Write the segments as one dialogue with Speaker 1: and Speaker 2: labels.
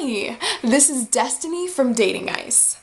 Speaker 1: Hi, this is Destiny from Dating Ice.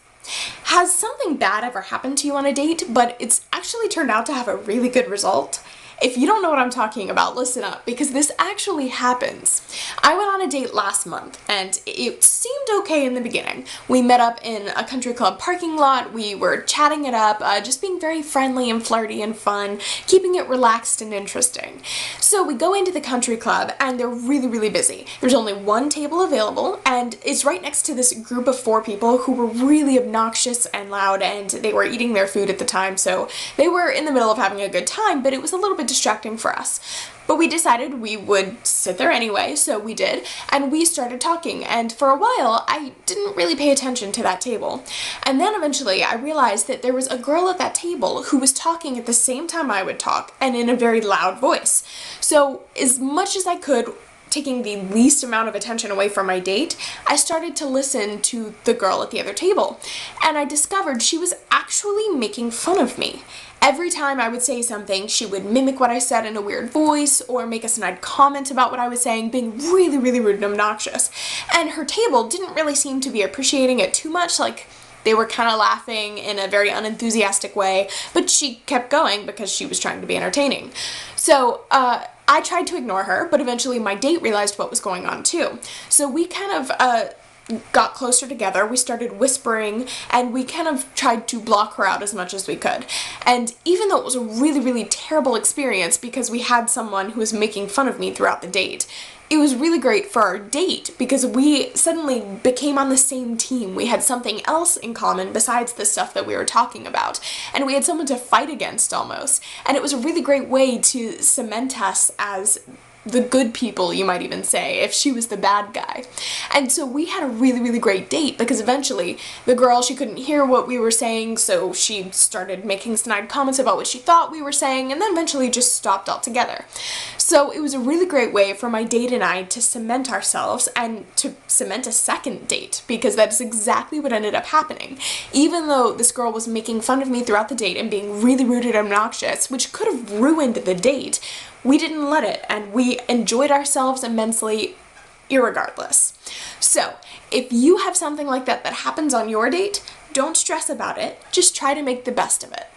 Speaker 1: Has something bad ever happened to you on a date, but it's actually turned out to have a really good result? If you don't know what I'm talking about, listen up, because this actually happens. I went on a date last month, and it seemed okay in the beginning. We met up in a country club parking lot, we were chatting it up, just being very friendly and flirty and fun, keeping it relaxed and interesting. So we go into the country club, and they're really busy. There's only one table available, and it's right next to this group of 4 people who were really obnoxious and loud, and they were eating their food at the time, so they were in the middle of having a good time, but it was a little bit distracting for us. But we decided we would sit there anyway, so we did, and we started talking, and for a while I didn't really pay attention to that table. And then eventually I realized that there was a girl at that table who was talking at the same time I would talk, and in a very loud voice. So as much as I could, taking the least amount of attention away from my date, I started to listen to the girl at the other table, and I discovered she was actually making fun of me. Every time I would say something, she would mimic what I said in a weird voice or make a snide comment about what I was saying, being really rude and obnoxious. And her table didn't really seem to be appreciating it too much, like they were kind of laughing in a very unenthusiastic way, but she kept going because she was trying to be entertaining. So, I tried to ignore her, but eventually my date realized what was going on too. So we kind of, got closer together, we started whispering, and we kind of tried to block her out as much as we could. And even though it was a really terrible experience because we had someone who was making fun of me throughout the date, it was really great for our date because we suddenly became on the same team. We had something else in common besides the stuff that we were talking about, and we had someone to fight against almost. And it was a really great way to cement us as the good people, you might even say, if she was the bad guy. And so we had a really great date because eventually the girl, she couldn't hear what we were saying, so she started making snide comments about what she thought we were saying, and then eventually just stopped altogether. So it was a really great way for my date and I to cement ourselves and to cement a second date, because that's exactly what ended up happening. Even though this girl was making fun of me throughout the date and being really rude and obnoxious, which could have ruined the date, we didn't let it, and we enjoyed ourselves immensely irregardless. So, if you have something like that that happens on your date, don't stress about it, just try to make the best of it.